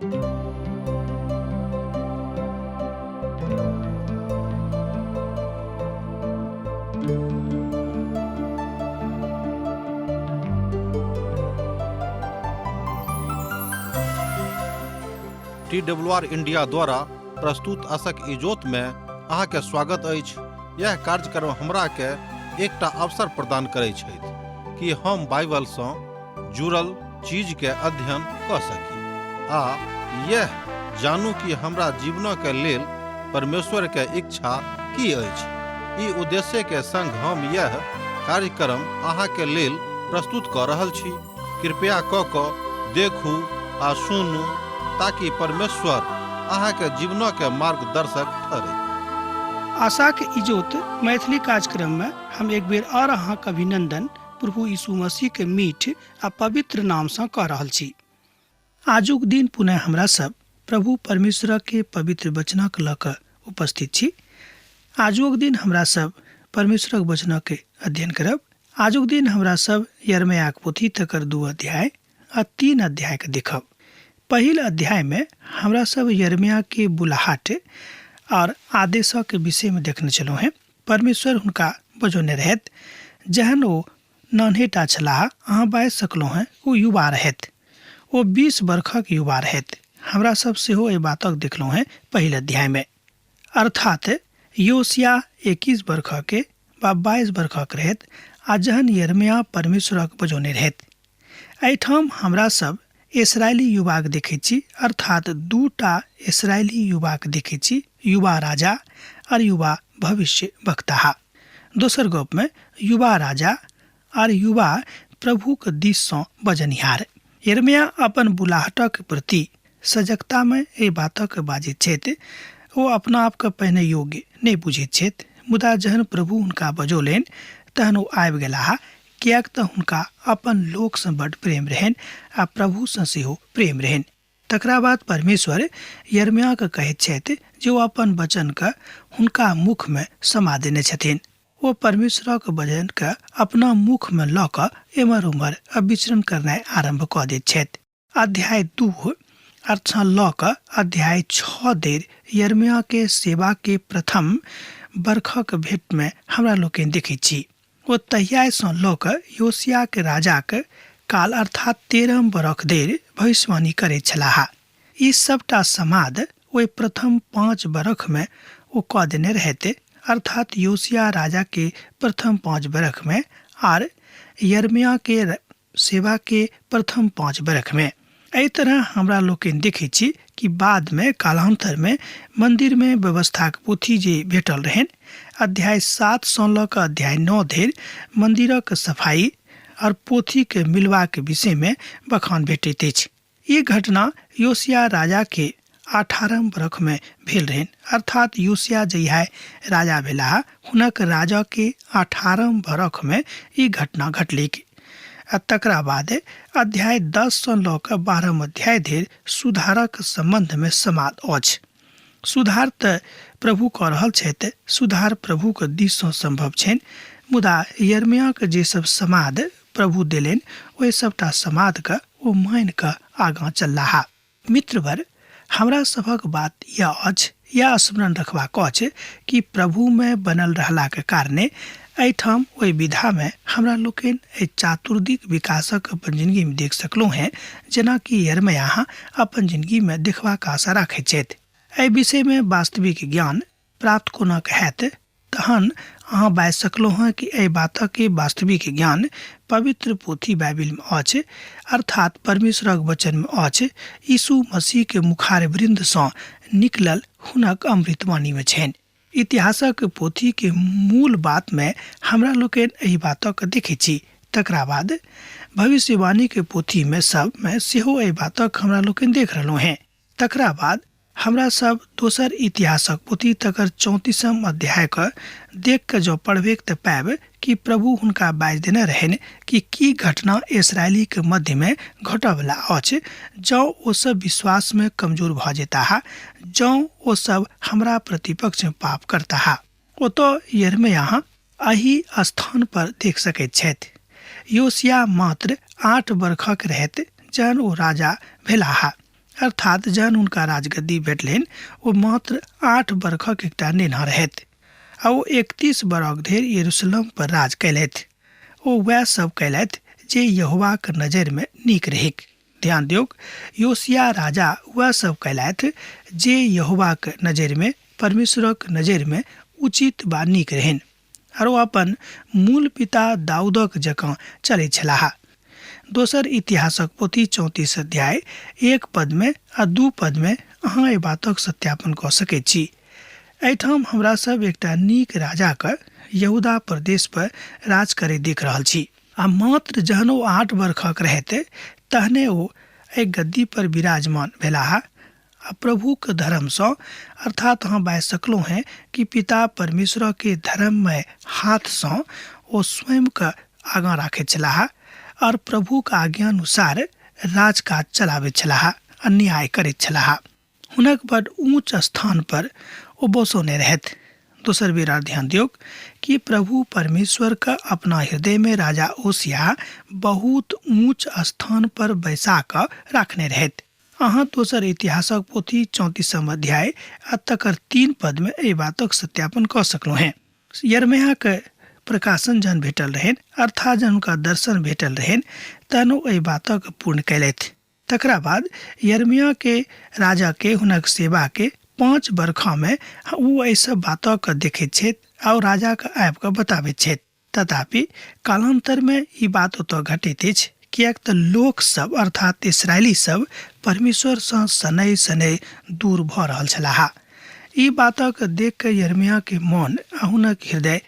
TWR India द्वारा प्रस्तुत आशक इजोत में अहाँ के स्वागत अछि। यह कार्यक्रम हमरा के एकटा अवसर प्रदान करैत छथि कि हम बाइबल सँ जुड़ल चीज के अध्ययन क सकी आ यह जानू कि हमरा जीवन के लेल परमेश्वर के इच्छा की अछि। ई उद्देश्य के संग हम यह कार्यक्रम अहाँ के लेल प्रस्तुत क रहल छी। कृपया क देखू आ सुनू ताकि परमेश्वर अहाँ के जीवन के मार्गदर्शक ठहरे। आशा के इजोत मैथिली कार्यक्रम में हम एक बेर और अहाँ के अभिनंदन प्रभु यीशु मसीह के मीठ आ पवित्र नाम से कह रहल छी। आजुक दिन पुनः हमरा सब प्रभु परमेश्वर के पवित्र वचनक ल क उपस्थित छी। आजुक दिन हमरा सब परमेश्वरक वचनक के अध्ययन करब। आजुक दिन हमरा सब यिर्मयाह पोथी तकर 2 अध्याय आ 3 अध्याय के देखब। पहिल अध्याय में हमरा सब यिर्मयाह के बुलाहट और आदेश के विषय में देखने चलो हैं। परमेश्वर हुनका बजौने रहत जहन वो नन्हेटा छलाह अहाँ बाजि सकलो हैं वो युवा रहत, वो 20 वर्षक युवा रहत। हमरा सब सेहो ए बातक देखलो हैं पहिल अध्याय में, अर्थात योशिया 21 वर्ष के वा 22 वर्षक रहत आ जहन यिर्मयाह परमेश्वरक बजौने रहत। एहिठाम हमरा सब इस्राएली युवाक देखै छी, अर्थात 2टा इस्राएली युवाक देखै छी, युवा राजा और युवा भविष्य वक्ता। दोसर गप में युवा राजा और युवा प्रभु के दिस से बजनिहार। यिर्मयाह अपन बुलाहटक प्रति सजगता में ए बातक बाजित छथि। वो अपना आप के पहिने योग्य नहीं बुझैत छथि, मुदा जहन प्रभु हुनका बजौलनि तहन वो आबि गेलाह, कियाक तऽ हुनका अपन लोक से बड़ प्रेम रहन आ प्रभु से सेहो प्रेम रहन। तकरा बाद परमेश्वर यिर्मयाह के कहैत छथि जे वो अपन वचन के हुनका मुख में समा देने छथिन। वो परमेश्वर के वचन के अपना मुख में ल क एमर उमर विचरण करनाइ आरंभ क दैत छथि। अध्याय 2 अर्थ ल क अध्याय 6 देर यिर्मयाह के सेवा के प्रथम बरखक भेंट में हमरा लोकनि देखै छी। वो तहिया से ल क योशिया के राजा के काल अर्थात 13 बरख देर भविष्यवाणी करे छलाह। ई सबटा समाद वो प्रथम 5 बरख में वो क देने रहते, अर्थात योशिया राजा के प्रथम 5 बरख में और यिर्मयाह के सेवा के प्रथम 5 बरख में। एहि तरह हमरा लोकनि देखै छी कि बाद में कालांतर में मंदिर में व्यवस्था के पोथी जे भेटल रहन, अध्याय 7 से ल क अध्याय 9 धरि मंदिरक सफाई और पोथी के मिलवा के विषय में बखान भेटैत अछि। ई घटना योशिया राजा के 18 बरख में भेल रहन, अर्थात योशिया जहिया राजा भेलाह हुनक राजा के 18 बरख में ई घटना घटलिक। तकरा बाद अध्याय 10 से ल क 12 अध्याय धरि सुधारक संबंध में समाद अछि। सुधार त प्रभु क रहल छथि, सुधार प्रभु के दिस से संभव छनि, मुदा यिर्मयाह के जे सब समाद प्रभु देलनि ओहि सबटा समाद के ओ मान क आगाँ चललाह। मित्रवर, हमरा सभक बात यह अछि या स्मरण रखबाक अछि कि प्रभु में बनल रहला के कारणे एहिठाम ओहि विधा में हमरा लोकनि चातुर्दिक विकासक अपन जिंदगी में देख सकलो हैं, जेना कि यिर्मयाह अपन जिंदगी में देखबाक आशा राखैत छथि। एहि विषय में वास्तविक ज्ञान प्राप्त कोना हैत तहन अहाँ बाजि सकलो हैं कि एहि बातक के वास्तविक ज्ञान पवित्र पोथी बाइबिल में अछि, अर्थात परमेश्वरक वचन में अछि, यीशु मसीह के मुखार वृंद से निकलल हुनक अमृतवाणी में छनि। इतिहासक पोथी के मूल बात में हमरा लोकनि एहि बातक देखै छी। तकरा बाद भविष्यवाणी के पोथी में सब में सेहो एहि बातक हमरा लोकनि देख रहलो हैं। तकरा बाद हमरा सब दोसर इतिहासक पोथी तकर 34 अध्याय के देख के जो पढ़बे त पाएब कि प्रभु हुनका बाजि देने रहन कि की घटना इस्राएली के मध्य में घटवला अछि जौ ओ सब विश्वास में कमजोर भ जेता, जौ ओ सब हमरा प्रतिपक्ष में पाप करता। ओतो यिर्मयाह एही स्थान पर देख सकैत छथि। योशिया मात्र 8 वर्षक रहत जहन ओ राजा भेलाह। अर्थात जहन हुनका राजगद्दी भेटलनि ओ मात्र 8 वर्षक एकटा नेना रहथि आ ओ 31 बरख धरि यरूशलेम पर राज कयलथि। ओ वएह सब कयलथि जे यहोवाक नजरि में नीक रहैक। ध्यान दियौक, योशिया राजा वह सब कयलथि जे यहोवाक नजरि में, परमेश्वरक नजरि में उचित बा नीक रहनि, और ओ अपन मूल पिता दाऊदक जकाँ चलै छलाह। दोसर इतिहासक पोथी 34 अध्याय 1 पद में आ 2 पद में अहाँ एहि बातक सत्यापन कऽ सकैत छी। एहिठाम हमरा सब एकटा नीक राजाक यहूदा प्रदेश पर राज करैत देख रहल छी। आ मात्र जहन ओ 8 वर्षक रहते तहने ओ एहि गद्दी पर विराजमान भेलाह आ प्रभुक धर्म सँ, अर्थात अहाँ बाजि सकलहुँ हैं कि पिता परमेश्वर के धर्ममय हाथ सँ ओ स्वयं के आगाँ राखैत छलाह और प्रभुक आज्ञानुसार राजकाज चलाबैत छलाह, अन्याय करैत छलाह। हुनक बड़ ऊंच स्थान पर ओ बसोने रहथि। दोसर बेर ध्यान दियौक कि प्रभु परमेश्वर का अपना हृदय में राजा ओसिया बहुत ऊंच स्थान पर बैसा कर रखने रहथि। अहाँ दोसर इतिहासक पोथी 34 अध्याय आ तकर 3 पद में एहि बातक सत्यापन कऽ सकलहुँ हैं। यिर्मयाह के प्रकाशन जहन भेटल रहनि, अर्थात जहन हुनका दर्शन भेटल रहनि, तहन ओ एहि बातक पूर्ण कयलथि। तकरा बाद यिर्मयाह के राजा के हुनक सेवा के 5 बरखा में ओ एहि सब बातक देखैत छथि और राजा के आबि कऽ बताबैत छथि। तथापि कालांतर में ई बात ओतऽ घटैत अछि, किएक तऽ लोक सब अर्थात इस्राएली सब परमेश्वर सँ सनै सनै दूर भऽ रहल छलाह। ई बातक देख कऽ यिर्मयाह के मन आ हुनक हृदय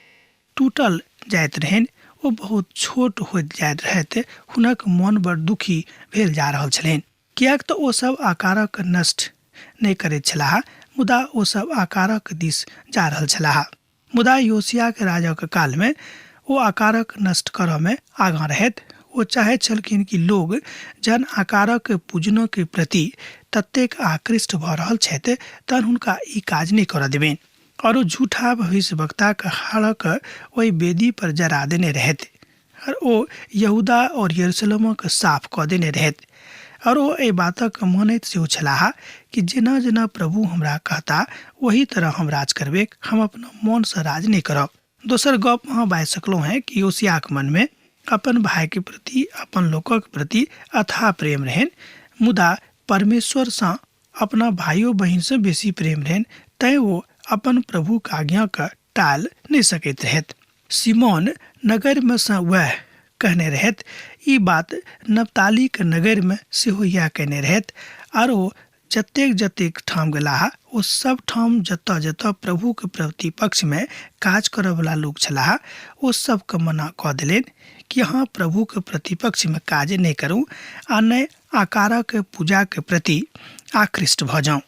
टूटल जाइत रहनि। ओ बहुत छोट होइत जाइत रहैत हुनक मन बड़ दुखी भेल जा रहल छलनि, किएक तऽ ओ सब आकारक नष्ट नहि करैत छलाह, मुदा ओ सब आकारक दिस जा रहल छलाह। मुदा योशिया के राजाक काल में ओ आकारक नष्ट करऽ में आगाँ रहैत। ओ चाहैत छलखिन कि लोग जन आकारक पूजन के प्रति ततेक आकृष्ट भऽ रहल छथि तहन हुनका ई काज नहि करऽ देबनि, और ओ झूठा भविष्यवक्ता के हाड़क ओहि वेदी पर जरा देने रहथि, और ओ यहूदा और यरूशलेमक साफ कऽ देने रहथि। और ओ एहि बातक मानैत सेहो छलाह कि जेना जेना प्रभु हमरा कहता वही तरह हम राज करबे, हम अपना मन से राज नहीं करब। दोसर गप अहाँ बाजि सकलहुँ हैं कि योशियाक मन में अपन भाई के प्रति, अपन लोकक प्रति अथाह प्रेम रहनि, मुदा परमेश्वर से अपना भाइयों बहिन से बेसी प्रेम रहनि, तैं वो अपन प्रभु के आज्ञा के टाल नहीं सकैत रहथि। सिमोन नगर में से वह कहने रहत, ई बात नप्ताली के नगर में सेहो यह कहने रहत, और वो जतेक जतेक ठाम गेलाह ओ सब ठाम जतऽ जतऽ प्रभु के प्रतिपक्ष में काज करऽ वाला लोग छलाह ओ सब के मना कऽ देलनि कि अहाँ प्रभु के प्रतिपक्ष में काज नहीं करूँ आ नहि आकारक पूजा के प्रति आकृष्ट भऽ जाऊँ।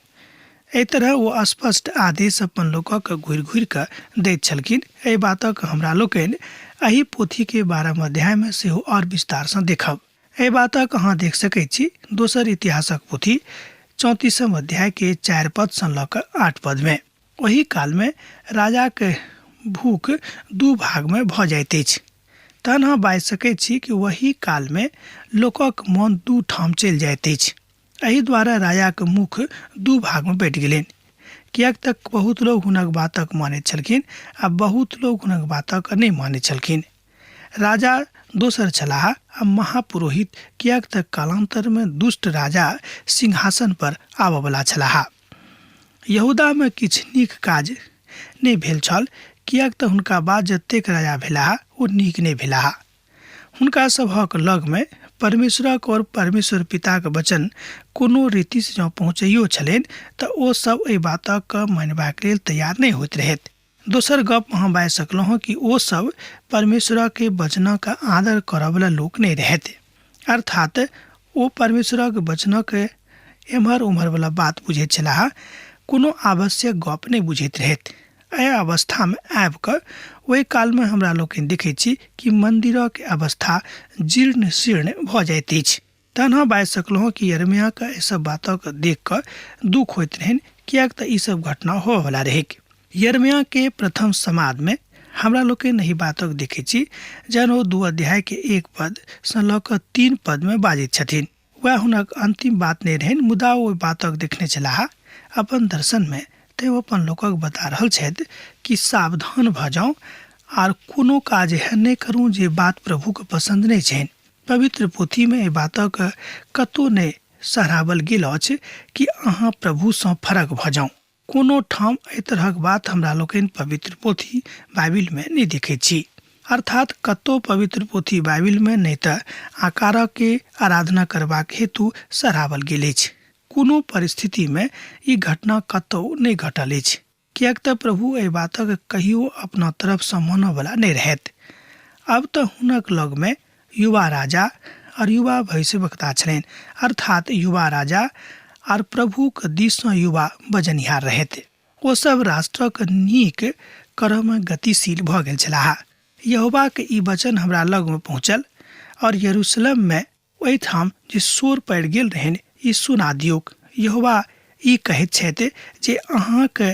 एहि तरह वो स्पष्ट आदेश अपन लोकक घुरि घुरि कऽ दैत छलखिन। एहि बातक हमरा लोकनि एहि पोथी के 12 अध्याय में सेहो और विस्तार से देखब। एहि बातक अहाँ देख सकैत छी दोसर इतिहासक पोथी 34 अध्याय के 4 पद से लऽ कऽ 8 पद में। ओही काल में राजा के भूख 2 भाग में भऽ जाइत अछि। तहन अहाँ बाजि सकैत छी कि वही काल में लोकक मन 2 ठाम चलि जाइत अछि। एहि द्वारा राजा के मुख 2 भाग में बैठ गेलनि, किएक तक बहुत लोग हुनक बातक मानैत छलखिन आ बहुत लोग हुनक बातक नहीं मानैत छलखिन। राजा दोसर छलाह आ महापुरोहित, किएक तक कालांतर में दुष्ट राजा सिंहासन पर आबऽ वाला छलाह। यहूदा में किछ नीक काज नहीं भेल छल, किएक तऽ हुनका बाद जतेक राजा भेलाह ओ नीक नहीं भेलाह। हुनका सभक लग में परमेश्वरक और परमेश्वर पिता के वचन कोनो रीति से जँ पहुँचैयो छलनि तऽ ओ सब एहि बातक मानबाक लेल तैयार नहीं होइत रहथि। दोसर गप अहाँ बाजि सकलहुँ कि ओ सब परमेश्वर के वचनक आदर करऽ वाला लोक नहीं रहथि, अर्थात ओ परमेश्वरक वचनक एम्हर उम्हर वाला बात बुझैत छलाह, कोनो आवश्यक गप नहीं बुझैत रहथि। एहि अवस्था में आबि कऽ ओहि काल में हमरा लोकनि देखैत छी कि मंदिरक अवस्था जीर्ण शीर्ण भऽ जाइत अछि। तहन हम बाजि सकलहुँ कि यिर्मयाह के एहि सब बातक देख कऽ दुख होइत रहनि, किएक तऽ ई सब घटना होबऽ वाला रहै। यिर्मयाह के प्रथम समाद में हमरा लोकनि एहि बातक देखैत छी जहन ओ 2 अध्याय के 1 पद से लऽ कऽ 3 पद में बाजैत छथिन। वह हुनक अंतिम बात नहीं रहन, मुदा वो बातक देखने चलाहा अपन दर्शन में ते वो अपन लोकक बता रहल छथि कि सावधान भ जाऊं आर कोनो काज एहन नहीं करूं जे बात प्रभु के पसंद नहीं छनि। पवित्र पोथी में ए बातक कतो नहीं सराहल गेल अछि कि अहाँ प्रभु से फरक भ जाऊं। कोनो ठाम एहि तरहक बात हमरा लोकनि पवित्र पोथी बाइबिल में नहीं देखे छी। अर्थात कतो पवित्र पोथी बाइबिल में नहीं त आकार के आराधना करबाक हेतु सराहल गेल अछि। कोनो परिस्थिति में ई घटना कतौ नहीं घटल अछि, कियाक त प्रभु एहि बातक कहियो अपना तरफ से मानय वाला नहीं रहत। अब त हुनक लग में युवा राजा और युवा भविष्यवक्ता छलनि, अर्थात युवा राजा और प्रभु के दिस से युवा बजनिहार रहते। वो सब राष्ट्रक नीक करय में गतिशील भ गेल छलाह। यहोवा के ई वचन हमरा लग में पहुँचल और यरूशलेम में ओहि ठाम जे शोर पड़ गेल रहन ई सुना दियोक। यहोवा ई कहैत छथि जे अहाँ के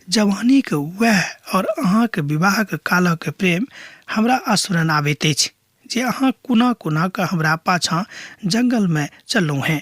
जवानी के वह और अहाँ के विवाह के काल के प्रेम हमरा स्मरण आबैत अछि, जे अहाँ कुना कुना के हमरा पाछा जंगल में चललहुँ हैं,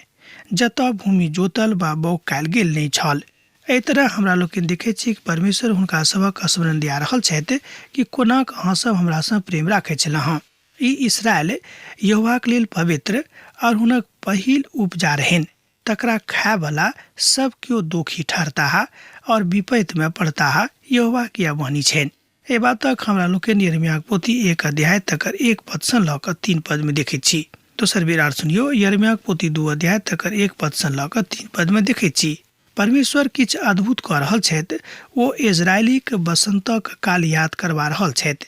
जतऽ भूमि जोतल बा बौग कायल गेल नहीं छल। एहि तरह हमरा लोकनि देखै छी कि परमेश्वर हुनका सभक स्मरण दिया रहल छथि कि कोना अहाँ सब हमरा सँ प्रेम राखै छलहुँ। ई इसराइल यहोवाक लेल पवित्र और हुनक पहिल उपजा रहन, तकरा खाय वाला सब केओ दोषी ठहरता और विपैत में पड़ता यहोवा की वाणी छनि। ए बातक हमरा लोकनि यिर्मयाह पोथी 1 अध्याय तकर 1 पद सँ लऽ कऽ 3 पद में देखै छी। दोसर बेर आर सुनियो, यिर्मयाह पोथी 2 अध्याय तकर 1 पद सँ लऽ कऽ 3 पद में देखै छी। परमेश्वर किछ अद्भुत कऽ रहल छथि। ओ इजरायली के बसंतक काल याद करबा रहल छथि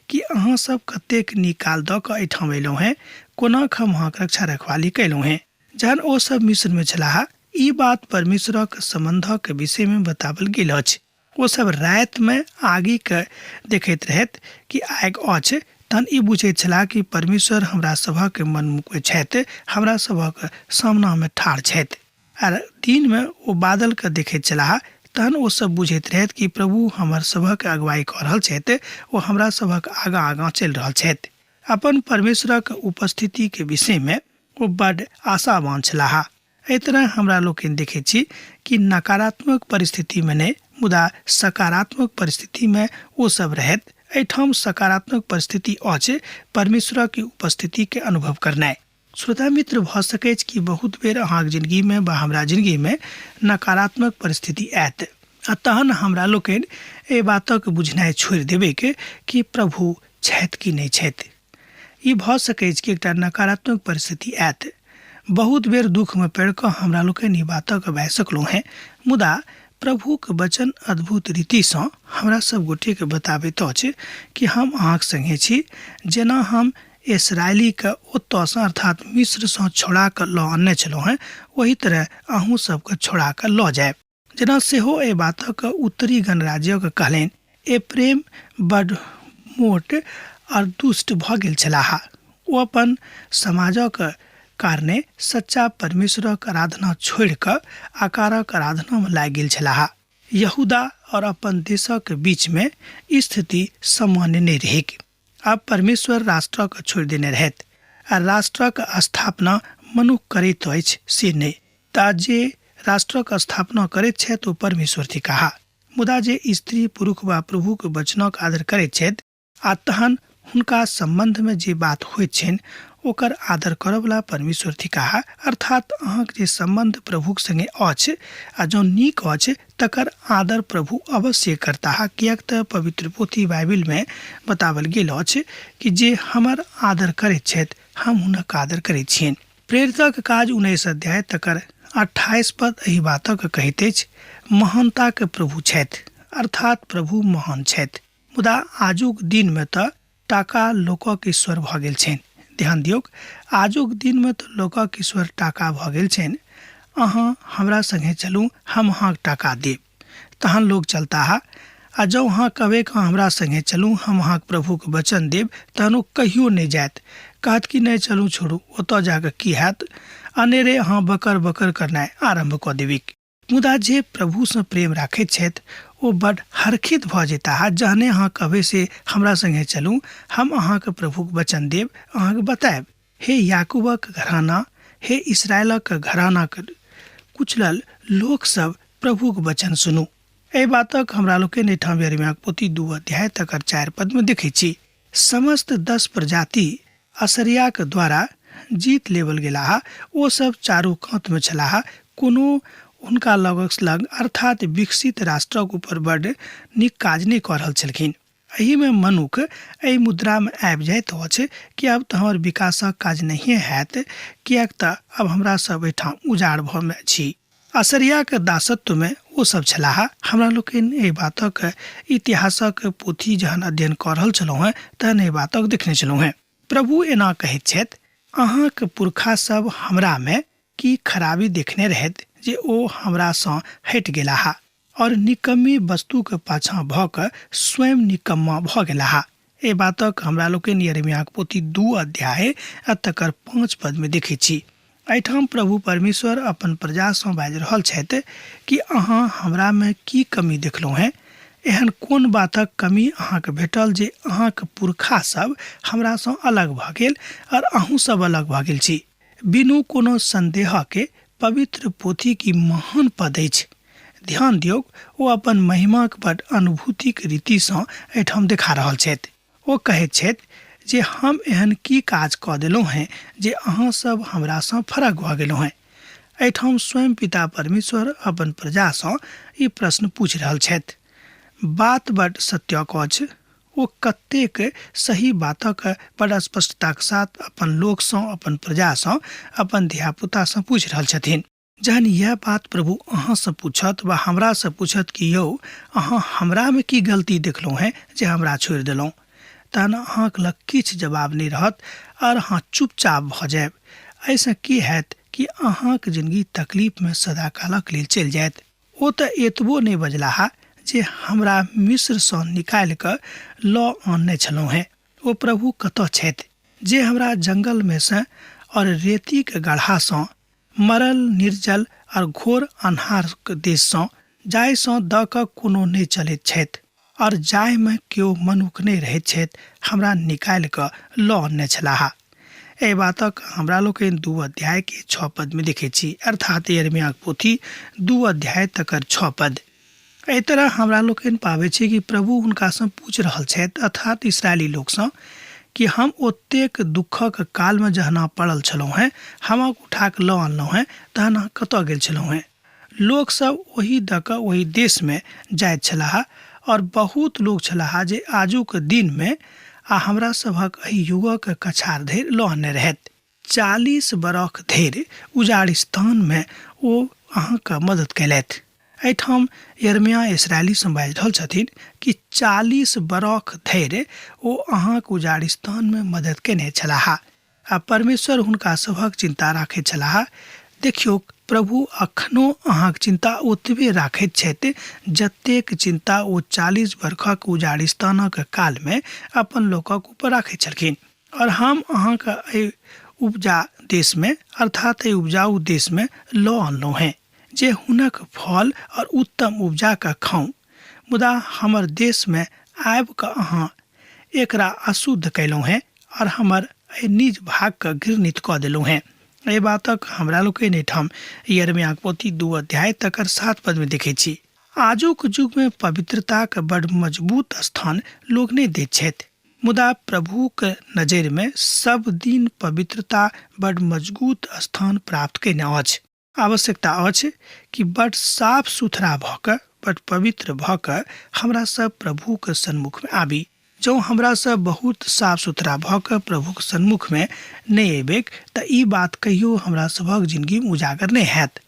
कि अहाँ सब कतेक नीक काल दऽ कऽ एहिठाम एलहुँ हैं, कोना हम अहाँक रक्षा रखवाली कयलहुँ हैं। जहन ओ सब मिस्र में छलाह, ई बात परमेश्वरक संबंधक के विषय में बतावल गेल अछि। ओ सब रात में आगि के देखैत रहत कि आगि अछि, तहन ई बुझैत छलाह कि परमेश्वर हमरा सभक मनमुख छथि, हमरा सभक सामना में ठाढ़ छथि। आर दिन में ओ बादल के देखैत छलाह, तहन ओ सब बुझैत रहत कि प्रभु हमर सभक अगुवाई कऽ रहल छथि, ओ हमरा सभक आगाँ आगाँ चलि रहल छथि। अपन परमेश्वरक उपस्थिति के विषय में ओ बड़ आशावान छलाह। एहि तरह हमरा लोकनि देखै छी कि नकारात्मक परिस्थिति में नहीं, मुदा सकारात्मक परिस्थिति में ओ सब रहत। एहिठाम सकारात्मक परिस्थिति अछि परमेश्वर की उपस्थिति के अनुभव करनाइ। श्रोता मित्र, भ सकै कि बहुत बेर अहाँक जिंदगी में बा हमरा जिंदगी में नकारात्मक परिस्थिति आयत, तहन हमरा लोकनि एहि बातक बुझनाइ छोड़ि देबै कि प्रभु छथि कि नहीं छथि। ई भ सकै कि एकटा नकारात्मक परिस्थिति आयत। बहुत बेर दुख में पड़ि कऽ हमरा लोकनि ई बातक बह सकलहुँ हैं, मुदा प्रभु के वचन अद्भुत रीति से हमरा सब गोटे के बताबैत अछि कि हम अहाँक संगे छी। जेना हम इसराइली के ओतऽ से अर्थात मिस्र से छोड़ा के लऽ आनने छलहुँ हैं, वही तरह अहूँ सबके छोड़ा के लऽ जायब। जेना सेहो एहि बातक उत्तरी गणराज्यक कहलनि, ए प्रेम बड़ मोट और दुष्ट भ गेल छलाह। ओ अपन समाजक कारणे सच्चा परमेश्वरक आराधना छोड़ कऽ आकारक आराधना में लागि गेल छलाह। यहूदा और अपन देशक बीच में स्थिति सामान्य नहीं रही। अब परमेश्वर राष्ट्रक छोड़ देने रहत आ राष्ट्रक स्थापना मनुष्य करैत अछि से नहीं। ता जे राष्ट्रक स्थापना करैत छथि ओ परमेश्वर थिकाह, मुदा जे स्त्री पुरुष वा प्रभु के वचनक आदर करैत छथि आ तहन हुनका संबंध में जे बात होइत छनि ओकर आदर करवला परमेश्वर थिकाह। अर्थात अहाँक जे संबंध प्रभुक संगे अछि आ जौं नीक अछि तकर आदर प्रभु अवश्य करता। कियाक त पवित्र पोथी बाइबिल में बतावल गेल अछि कि जे हमर आदर करैत छथि हम हुनक आदर करैत छियनि। प्रेरितक काज 19 अध्याय तकर 28 पद एहि बातक कहैत अछि, महानता के प्रभु छथि, अर्थात प्रभु महान छथि। मुदा आजुक दिन में त टाका लोकक ईश्वर भ गेल छनि। ध्यान दियौक, आजुक दिन में तो लोकक ईश्वर टाका भ गेल छनि। अहाँ हमरा संगे चलू, हम अहाँक टाका देब, तहन लोग चलता है। आ जँ अहाँ कहबै कि हमरा संगे चलू, हम अहाँक प्रभु के वचन देब, तहन ओ कहियो नहीं जायत। कहत कि नहीं चलू, छोड़ू, ओतऽ जाके की हैत। अनेरे अहाँ बकर बकर करनाइ आरंभ कऽ देबै। मुदा जे प्रभु से प्रेम राखैत छथि ओ बड़ हरखित भ जेता है। जहने अहाँ कहबै से हमरा संगे चलू, हम अहाँके प्रभुक वचन देब, अहाँके बतायब। हे याकूबक घराना, हे इसराइलक घरानाक कुचलल लोक सब प्रभुक वचन सुनू। एहि बातक हमरा लोग के नेठाम यिर्मयाह पोथी 2 अध्याय तकर 4 पद में देखे छी। समस्त 10 प्रजाति असरिया के द्वारा जीत लेवल गेला। वो सब चारू कांत में छलाह। कोनो हुनका लग अर्थात विकसित राष्ट्रक ऊपर बड़ नीक काज नहीं कर रहल छलखिन। एही में मनुख एहि मुद्रा में आबि जाइत अछि कि अब तो हमर विकासक काज नहीं हैत, किएक तऽ अब हमरा सब एहिठाम उजाड़ भ में छी। असरिया के दासत्व में वो सब छलाह। हमरा लोकनि एहि बातक इतिहासक पोथी जहन अध्ययन कर रहल छलहुँ हैं तहन एहि बातक देखने छलहुँ हैं। प्रभु एना कहैत छथि, अहाँक पुरखा सब हमरा में की खराबी देखने रहत जे ओ हमरा सँ हटि गेलाह और निकम्मी वस्तु के पाछा भ क स्वयं निकम्मा भ गेलाह। ए बातक हमरा लोकनि यिर्मयाह पोथी 2 अध्याय आ तकर 5 पद में देखै छी। एहिठाम प्रभु परमेश्वर अपन प्रजा सँ बाजि रहल छथि कि अहाँ हमरा में की कमी देखलहुँ हैं। एहन कोन बातक कमी अहाँके भेटल जे अहाँके पुरखा सब हमरा सँ अलग भ गेल और अहूँ सब अलग भ गेल छी। बिनु कोनो संदेह के पवित्र पोथी की महान पद अछि। ध्यान दियौ, ओ अपन महिमाक बड़ अनुभूतिक रीति सँ एहिठाम देखा रहल छथि। ओ कहैत छथि जे हम एहन की काज कऽ देलहुँ हैं जे अहाँ सब हमरा सँ फरक भऽ गेलहुँ हैं। एहिठाम स्वयं पिता परमेश्वर अपन प्रजा सँ ई प्रश्न पूछि रहल छथि। बात बड़ सत्यक अछि। ओ कतेक सही बातक बड़ स्पष्टता के साथ अपन लोक सँ, अपन प्रजा सँ, अपन धियापुता सँ पूछि रहल छथिन। जहन यह बात प्रभु अहाँ से पूछत वा हमरा से पूछत कि यौ अहाँ हमरा में की गलती देखलहुँ हैं जे हमरा छोड़ि देलहुँ, तहन अहाँके लग किछु जवाब नहीं रहत और अहाँ चुपचाप भ जायब। ऐसा की हैत कि अहाँके जिंदगी तकलीफ में सदा कालक लेल चलि जायत। ओ तऽ एतबो नहीं बजलाह जे हमरा मिस्र सँ निकालि कऽ लऽ आनने छलहुँ हैं। ओ प्रभु कतऽ छथि जे हमरा जंगल में से और रेती के गड्ढा सँ, मरल निर्जल और घोर अन्हार के देश सँ, जाय सँ दऽ कऽ कोनो नहीं चलैत छथि और जाय में केओ मनुख नहीं रहैत छथि, हमरा निकालि कऽ लऽ आनने छलाह। एहि बातक हमरा लोकनि 2 अध्याय के 6 पद में देखै छी, अर्थात यिर्मयाह पोथी 2 अध्याय तकर 6 पद। एहि तरह हमरा लोकनि पाबै छी कि प्रभु हुनका सँ पूछि रहल छथि, अर्थात इसराइली लोक सँ, कि हम ओतेक दुखक काल में जहन पड़ल छलहुँ हैं, हम उठा कऽ लऽ अनलहुँ हैं, तहन कतऽ गेल छलहुँ हैं। लोक सब ओही दऽ कऽ ओही देश में जाइत छलाह और बहुत लोग छलाह जे आजुक दिन में आ हमरा सभक एहि युगक कछार धरि लऽ आनने रहत। 40 बरख धरि उजाड़ स्थान में ओ अहाँके मदद कयलथि। एहिठाम यिर्मयाह इसराइली सँ बाजि रहल छथिन कि 40 बरख धरि ओ अहाँके उजाड़ स्थान में मदद केने छलाह आ परमेश्वर हुनका सभक चिंता राखैत छलाह। देखियौ, प्रभु अखनो अहाँक चिंता ओतबे राखैत छथि जतेक चिंता ओ 40 बरखक उजाड़ स्थानक काल में अपन लोकक ऊपर राखैत छलखिन। और हम अहाँके एहि उपजा देश में, अर्थात एहि उपजाऊ देश में लऽ अनलहुँ हैं जे हुनक फल और उत्तम उपजा के खाऊं। मुदा हमर देश में आबि कऽ अहाँ एकरा अशुद्ध कयलहुँ हैं और हमर एहि निज भाग के घृणित कऽ देलहुँ हैं। एहि बातक हमरा लोकनि एहिठाम यिर्मयाह पोथी 2 अध्याय तकर 7 पद में देखै छी। आजुक युग में पवित्रता के बड़ मजबूत स्थान लोग नहीं दैत छथि, मुदा प्रभु के नजर में सब दिन पवित्रता बड़ मजबूत स्थान प्राप्त कयने अछि। आवश्यकता अछि कि बड़ साफ सुथरा भ कऽ, बड़ पवित्र भ कऽ हमरा सब प्रभु के सन्मुख में आबी। जो हमरा सब बहुत साफ सुथरा भ कऽ प्रभु के सन्मुख में नहीं अयबेक तऽ ई बात कहियो हमरा सभक जिंदगी में उजागर नहीं हैत।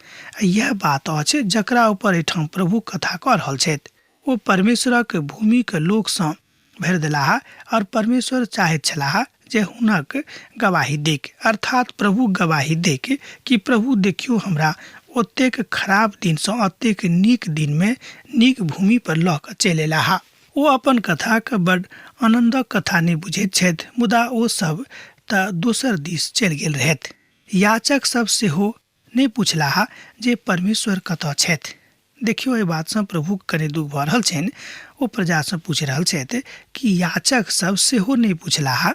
यह बात अछि जकरा ऊपर एहिठाम प्रभु कथा कऽ रहल छथि। ओ परमेश्वरक भूमि के लोक सँ भरि देलाह और परमेश्वर चाहैत छलाह जे हुनक गवाही देक, अर्थात प्रभु गवाही देक कि प्रभु देखियो हमरा ओतेक खराब दिन सँ ओतेक नीक दिन में नीक भूमि पर लऽ कऽ चलि एलाह। ओ अपन कथा के बड़ आनंदक कथा नहीं बुझैत छथि, मुदा ओ सब तऽ दोसर दिस चलि गेल रहथि। याचक सब सेहो नहीं पुछलाह जे परमेश्वर कतऽ छथि। देखियो, एहि बात सँ प्रभु कने दुख भऽ रहल छनि। ओ प्रजा सँ पूछि रहल छथि कि याचक सब सेहो नहीं पुछलाह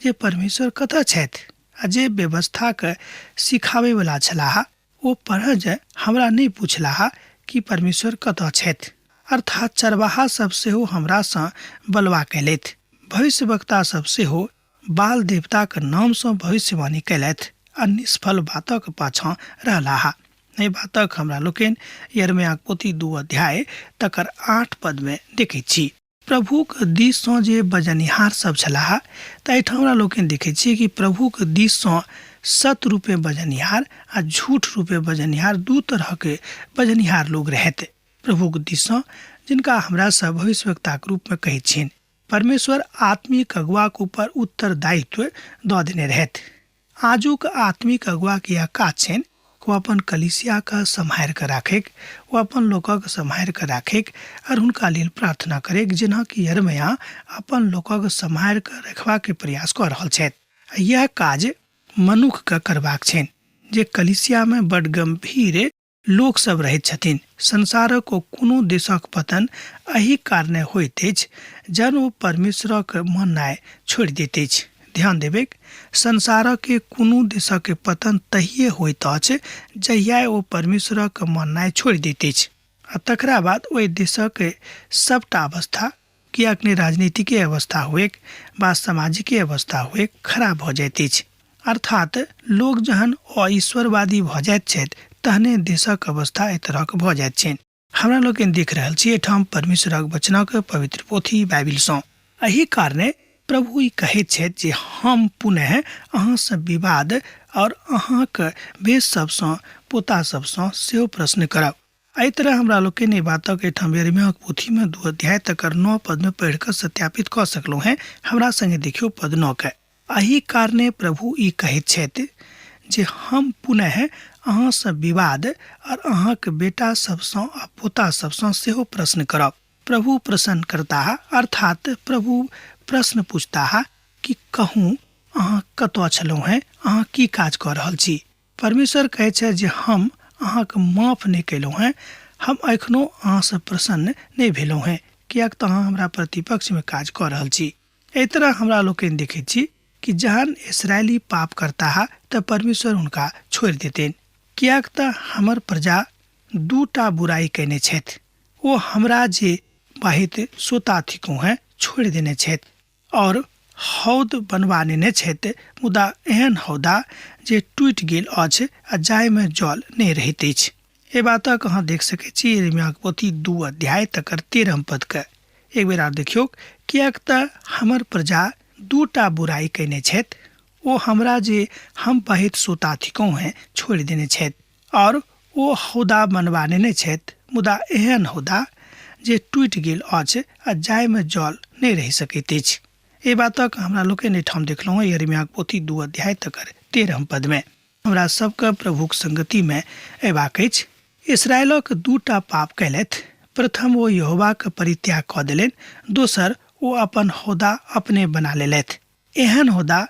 जे परमेश्वर कतऽ छथि। आ जे व्यवस्था के सिखावे वाला छलाह ओ पढ़ज हमरा नहीं पूछलाह कि परमेश्वर कतऽ छथि। अर्थात चरवाहा सब सेहो हमरा सँ बलवा कैलथि। भविष्यवक्ता सब सेहो बाल देवता के नाम सँ भविष्यवाणी कैलथि आ निष्फल बातक पाछाँ रहलाह। एहि बातक हमरा लोकनि यिर्मयाह पोथी 2 अध्याय तकर 8 पद में देखैत छी। प्रभुक दिस सँ जे बजनिहार सब छलाह तऽ एहिठाम हमरा लोकनि देखैत छी कि प्रभुक दिस सँ सत रूपे बजनिहार आ झूठ रूपे बजनिहार दू तरह के बजनिहार लोग रहते। प्रभुक दिस सँ जिनका हमरा सब भविष्यवक्ताक रूप में कहैत छिन। परमेश्वर आत्मिक अगुवाक ऊपर उत्तरदायित्व दऽ देने रहथि। आजुक आत्मिक अगुवा के काज छनि वो अपन कलीसिया का सम्हार कर राखेक, वो अपन लोकक सम्हार कर राखेक और हुनका लेल प्रार्थना करेक, जेना कि यिर्मयाह अपन लोकक सम्हार कर रखबा के प्रयास कर रहल छथि। यह काज मनुख के करबाक छनि जे कलीसिया में बड़ गंभीर लोक सब रहैत छथिन। संसारक कोनो देशक पतन एहि कारणे होइत अछि जन ओ परमेश्वरक माननाइ छोड़ि दैत अछि। ध्यान देबेक, संसारक के कोनो देशक पतन तहिए होइत अछि जहिया ओ परमेश्वरक माननाइ छोड़ि दैत अछि आ तकरा बाद ओहि देशक सबटा अवस्था, कियाक ने राजनीतिक अवस्था हुए वा सामाजिक अवस्था हुए, खराब भऽ जाइत अछि। अर्थात लोग जहन अईश्वरवादी भऽ जाइत छथि तहने देशक अवस्था एहि तरहक भऽ जाइत छनि। हमरा लोकनि देख रहल छी एठाम परमेश्वरक वचनक पवित्र पोथी बाइबिल सँ। एहि कारणे प्रभु ई कहैत छथि जे हम पुनः अहाँ सँ विवाद और अहाँक बेस सब सँ पोता सब सँ सेहो प्रश्न करब। एहि तरह हमरा लोकनि ई बातक एठाम यिर्मयाह पोथी में 2 अध्याय तकर 9 पद में पढ़ि कऽ सत्यापित कऽ सकलहुँ हैं। हमरा संगे देखियौ पद 9 के। एहि कारणे प्रभु ई कहैत छथि जे हम पुनः अहाँ सँ विवाद और अहाँक बेटा सब सँ आ पोता सब सँ सेहो प्रश्न करब। प्रभु प्रश्न करता अर्थात प्रभु प्रश्न पूछता है कि कहूँ अहाँ कतऽ छलहुँ हैं, अहाँ की काज कऽ रहल छी। परमेश्वर कहै छै जे हम अहाँके माफ नहि केलहुँ हैं, हम एखनो अहाँ सँ प्रसन्न नहि भेलहुँ हैं, कियाक तऽ अहाँ हमरा प्रतिपक्ष में काज कऽ रहल छी। एहि तरह हमरा लोकनि देखैत छी कि जहन इस्राएली पाप करता है तऽ परमेश्वर हुनका छोड़ि देतनि, कियाक तऽ हमर प्रजा 2टा बुराई कयने छथि। ओ हमरा जे बाहित सोता थिकहुँ हैं छोड़ि देने छथि और हौद बनवा नेने छथि, मुदा एहन हौदा जे टूटि गेल अछि आ जाय में जल नहि रहैत अछि। ए बातक अहाँ देख सकैत छी यिर्मयाह पोथी 2 अध्याय तकर 13 पद के। एक बेर आर देखियौ, कियाक तऽ हमर प्रजा 2टा बुराई कयने छथि, ओ हमरा जे हम बाहित सोता थिकहुँ हैं छोड़ि देने छथि और ओ हौदा बनवा नेने छथि, मुदा एहन हौदा जे टूटि गेल अछि आ जाय में जल नहीं रहि सकैत अछि। ए बातक हमरा लोकनि एहिठाम देखलहुँ हैं यिर्मयाह पोथी 2 अध्याय तकर 13 पद में। हमरा सबके प्रभुक संगति में अयबाक अछि। इस्राएलक 2टा पाप कयलथि। प्रथम ओ यहोवाक परित्याग कऽ देलनि, दोसर ओ अपन हौदा अपने बना लेलथि। एहन हौदा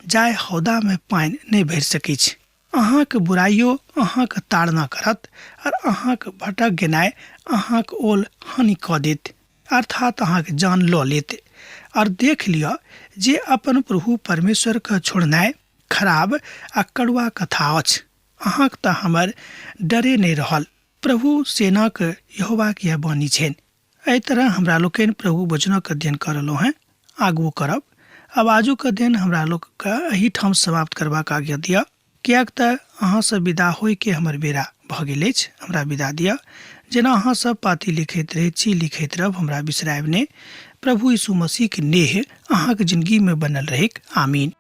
जाय हौदा में पानि नहीं भरि सकैत छै। अहाँक बुराइयो अहाँक ताड़ना करत और अहाँक भटक गेनाइ अहाँक ओल हानि कऽ देत, अर्थात अहाँक जान लऽ लेत। और देख लिअ जे अपन प्रभु परमेश्वर के छोड़नाइ खराब आ कड़ुआ कथा अछि। अहाँक तऽ हमर डरे नहीं रहल। प्रभु सेनाक यहोवाक यह बानी छनि। एहि तरह हमरा लोकनि प्रभु वचनक अध्ययन कर रहलहुँ हैं, आगू करब। अब आजुक अध्ययन हमरा लोक के एही ठाम समाप्त करबाक आज्ञा दिअ, कियाक तऽ अहाँ सँ विदा होय के हमर बेरा भऽ गेल अछि। हमरा विदा दिअ। जेना अहाँ सब पाती लिखैत रहैत छी, लिखैत रहब, हमरा बिसरायब नहि। प्रभु यीशु मसीह के नेह अहाँक जिंदगी में बनल रहेक। आमीन।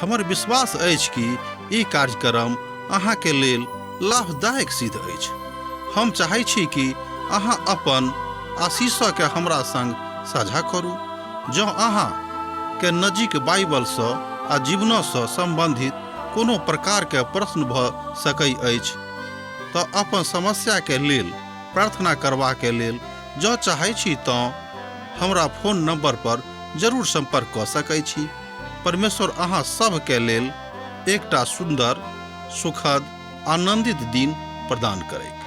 हमर विश्वास अछि कि ई कार्यक्रम अहाँ के लेल लाभदायक सिद्ध अछि। हम चाहै छी कि अहाँ अपन आशीषक के हमरा संग साझा करू। जँ अहाँ के नजीक बाइबल सँ आ जीवन सँ संबंधित कोनो प्रकार के प्रश्न भऽ सकैत अछि तऽ अपन समस्या के लेल प्रार्थना करबा के लेल जँ चाहै छी तऽ हमरा फोन नंबर पर जरूर संपर्क कऽ सकैत छी। परमेश्वर अहाँ सब के लेल एकटा सुंदर, सुखद, आनंदित दिन प्रदान करैक।